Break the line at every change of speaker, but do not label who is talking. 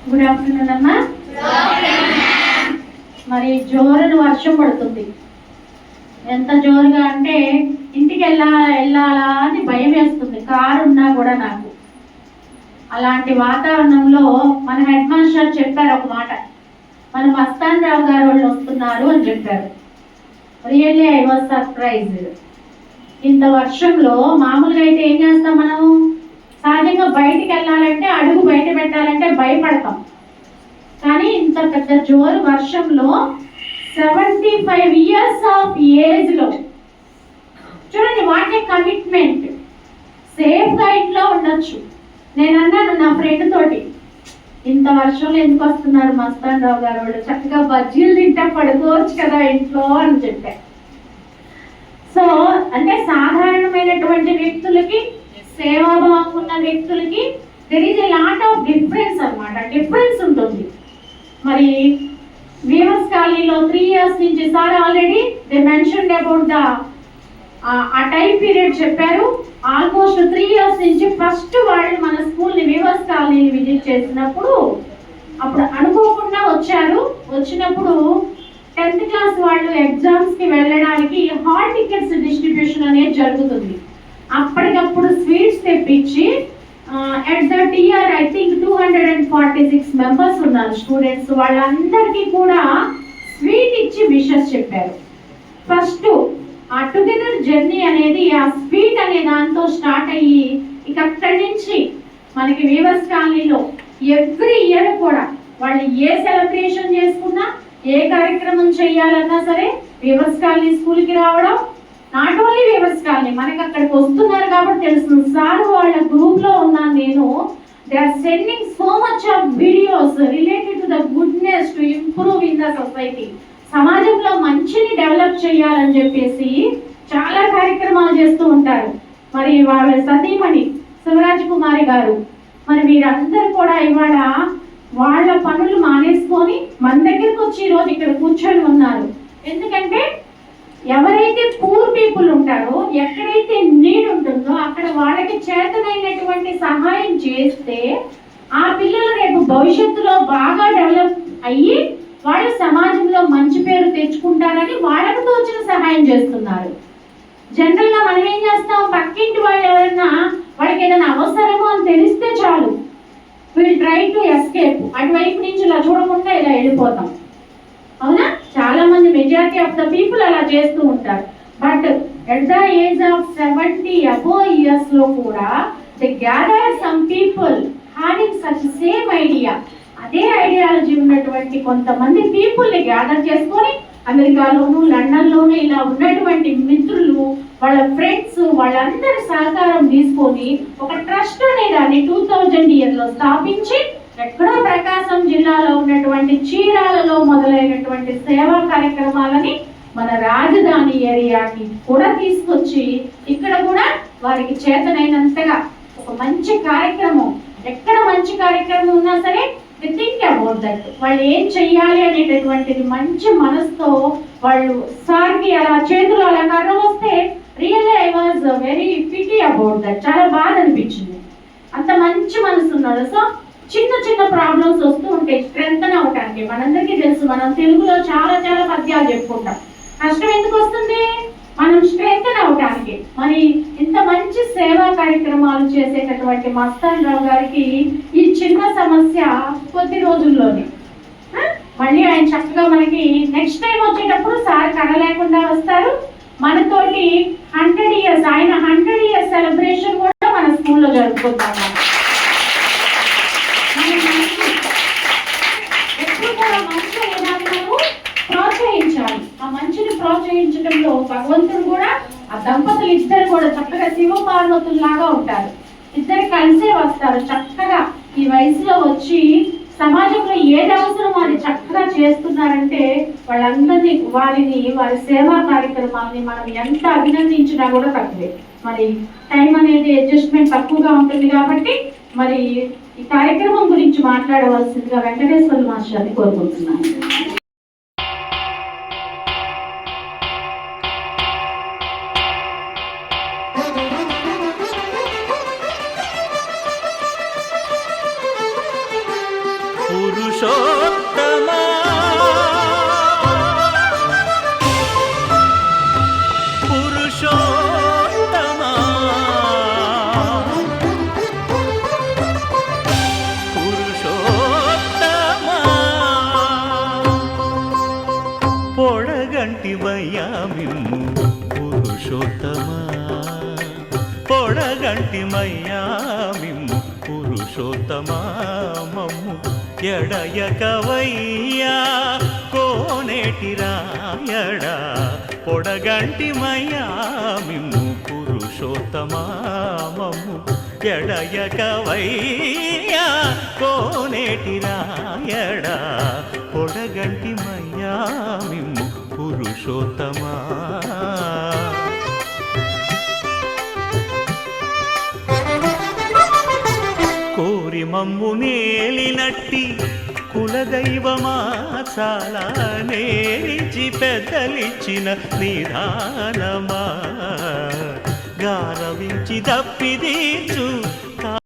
Good afternoon అమ్మా. మరి జోరున వర్షం పడుతుంది. ఎంత జోరుగా అంటే ఇంటికి వెళ్ళాలా అని భయం వేస్తుంది, కారు ఉన్నా కూడా నాకు. అలాంటి వాతావరణంలో మన హెడ్ మాస్టర్ చెప్పారు ఒక మాట, మన మస్తాన్ రావు గారు వాళ్ళు వస్తున్నారు అని చెప్పారు. Really I was surprised. ఇంత వర్షంలో మామూలుగా అయితే ఏం చేస్తాం మనం, సహజంగా బయటికి వెళ్ళాలంటే అడుగు బయట పెట్టాలంటే భయపడతాం. కానీ ఇంత పెద్ద జోరు వర్షంలో 75 years ఆఫ్ ఏజ్లో చూడండి, వాట్ ఏ కమిట్మెంట్. సేఫ్గా ఇంట్లో ఉండొచ్చు. నేను అన్నాను నా ఫ్రెండ్ తోటి, ఇంత వర్షంలో ఎందుకు వస్తున్నారు మస్తాన్ రావు గారు వాళ్ళు, చక్కగా బజ్జీలు తింటా పడుకోవచ్చు కదా ఇంట్లో అని చెప్పారు. సో అంటే సాధారణమైనటువంటి వ్యక్తులకి, సేవాభావం ఉన్న వ్యక్తులకి there is a lot of difference అనమాట. డిఫరెన్స్ ఉంటుంది. మరి వీవర్స్ కాలనీలో 3 years నుంచి sir already they mentioned about the ఆ టైం పీరియడ్ చెప్పారు. ఆల్మోస్ట్ 3 years నుంచి ఫస్ట్ వాళ్ళు మన స్కూల్ని వీవర్స్ కాలనీని విజిట్ చేసినప్పుడు అప్పుడు అనుకోకుండా వచ్చారు. వచ్చినప్పుడు 10th class వాళ్ళు ఎగ్జామ్స్కి వెళ్ళడానికి హాల్ టికెట్స్ డిస్ట్రిబ్యూషన్ అనేది జరుగుతుంది. అప్పటికప్పుడు స్వీట్స్ తెప్పించి at that year I think 246 members ఉన్నారు స్టూడెంట్స్. వాళ్ళందరికీ కూడా స్వీట్ ఇచ్చి విషెస్ చెప్పారు. ఫస్ట్ ఆ టుగెదర్ జర్నీ అనేది ఆ స్వీట్ అనే దాంతో స్టార్ట్ అయ్యి ఇక అక్కడి నుంచి మనకి వీవర్స్ కాలనీలో ఎవ్రీ ఇయర్ కూడా వాళ్ళు ఏ సెలబ్రేషన్ చేసుకున్నా, ఏ కార్యక్రమం చేయాలన్నా సరే వీవర్స్ కాలనీ స్కూల్కి రావడం. నాట్ ఓన్లీ వీవర్స్ కాలనీ, మనకి అక్కడికి వస్తున్నారు కాబట్టి తెలుస్తుంది. సార్ వాళ్ళ గ్రూప్ లో ఉన్నాను నేను. They are sending so much of videos related to the goodness to improve in the society. సమాజంలో మంచిని డెవలప్ చేయాలని చెప్పేసి చాలా కార్యక్రమాలు చేస్తూ ఉంటారు. మరి వాళ్ళ సతీమణి శివరాజ్ కుమారి గారు, మరి వీరందరూ కూడా ఇవాళ వాళ్ళ పనులు మానేసుకొని మన దగ్గరకు వచ్చి ఈరోజు ఇక్కడ కూర్చొని ఉన్నారు. ఎందుకంటే ఎవరైతే పూర్ పీపుల్ ఉంటారో, ఎక్కడైతే నీడ్ ఉంటుందో అక్కడ వాళ్ళకి చేతనైనటువంటి సహాయం చేస్తే ఆ పిల్లలు రేపు భవిష్యత్తులో బాగా డెవలప్ అయ్యి వాళ్ళు సమాజంలో మంచి పేరు తెచ్చుకుంటారని వాళ్ళకు తోచిన సహాయం చేస్తున్నారు. జనరల్ గా మనం ఏం చేస్తాం, పక్కింటి వాళ్ళు ఎవరైనా వాళ్ళకి ఏదైనా అవసరమో అని తెలిస్తే చాలు, విల్ ట్రై టు ఎస్కేప్, అటువైపు నుంచి ఇలా చూడకుండా ఇలా వెళ్ళిపోతాం. అవునా? చాలా మంది మెజారిటీ ఆఫ్ ద పీపుల్ అలా చేస్తూ ఉంటారు. But at the age of 70 above years లో కూడా they gather some people having such same idea. అదే ఐడియాలజీ ఉన్నటువంటి కొంతమంది పీపుల్ని గ్యాదర్ చేసుకొని అమెరికాలోను, లండన్లోను ఇలా ఉన్నటువంటి మిత్రులు, వాళ్ళ ఫ్రెండ్స్, వాళ్ళందరి సహకారం తీసుకొని ఒక ట్రస్ట్ అనేదాన్ని 2000 year లో స్థాపించి ఎక్కడో ప్రకాశం జిల్లాలో ఉన్నటువంటి చీరాలలో మొదలైనటువంటి సేవా కార్యక్రమాలని మన రాజధాని ఏరియాకి కూడా తీసుకొచ్చి ఇక్కడ కూడా వారికి చేతనైనంతగా ఒక మంచి కార్యక్రమం, ఎక్కడ మంచి కార్యక్రమం ఉన్నా సరే దే థింక్ అబౌట్ దట్. వాళ్ళు ఏం చెయ్యాలి అనేటటువంటిది మంచి మనసుతో వాళ్ళు సార్కి అలా చేతులు అలా కర్ర వస్తే really I was very pity about that. చాలా బాధ అనిపించింది. అంత మంచి మనసు ఉన్నారు. సో చిన్న చిన్న ప్రాబ్లమ్స్ వస్తూ ఉంటాయి స్ట్రెంగ్తన్ అవటానికి. మనందరికీ తెలుసు, మనం తెలుగులో చాలా చాలా పద్యాలు చెప్పుకుంటాం. కష్టం ఎందుకు వస్తుంది? మనం స్ట్రెంగ్తన్ అవటానికి. మరి ఇంత మంచి సేవా కార్యక్రమాలు చేసేటటువంటి మస్తాన్ రావు గారికి ఈ చిన్న సమస్య కొద్ది రోజుల్లోనే మళ్ళీ ఆయన చక్కగా మనకి నెక్స్ట్ టైం వచ్చేటప్పుడు సార్ కళ లేకుండా వస్తారు. మనతోటి 100 years, ఆయన 100 years సెలబ్రేషన్ కూడా మన స్కూల్లో జరుపుకుంటాము. ఎప్పుడు కూడా మంచిగా ఏదైనా ప్రోత్సహించాలి. ఆ మంచిని ప్రోత్సహించడంలో భగవంతుడు కూడా, ఆ దంపతులు ఇద్దరు కూడా చక్కగా శివ పార్వతుల్లాగా ఉంటారు. ఇద్దరు కలిసే వస్తారు. చక్కగా ఈ వయసులో వచ్చి సమాజంలో ఏది అవసరం అది చక్కగా చేస్తున్నారంటే వాళ్ళందరినీ, వారి సేవా కార్యక్రమాన్ని మనం ఎంత అభినందించినా కూడా తక్కువే. మరి టైం అనేది అడ్జస్ట్మెంట్ తక్కువగా ఉంటుంది కాబట్టి మరి ఈ కార్యక్రమం గురించి మాట్లాడవలసిందిగా వెంకటేశ్వర మాస్టర్ని కోరుకుంటున్నాను.
పురుషోత్తమా పురుషోత్తమా పురుషోత్తమా పొడగంటివయ్యా మిమ్ము పురుషోత్తమా పొడగంటిమయ్యా మిమ్ము పురుషోత్తమా మమ్ము ఎడయకవయ్యా కోనేటి రాయడా పొడగంటిమయ్యా మిమ్ము పురుషోత్తమా మమ్ము ఎడయకవయ్యా కోనేటి రాయడా పొడగంటిమయ్యా మిమ్ము పురుషోత్తమా కోరి మమ్ము నేలినట్టి కులదైవమా చాలా నేరిచి పెద్దలిచ్చిన నిదానమా గారవించి తప్పిదీర్చు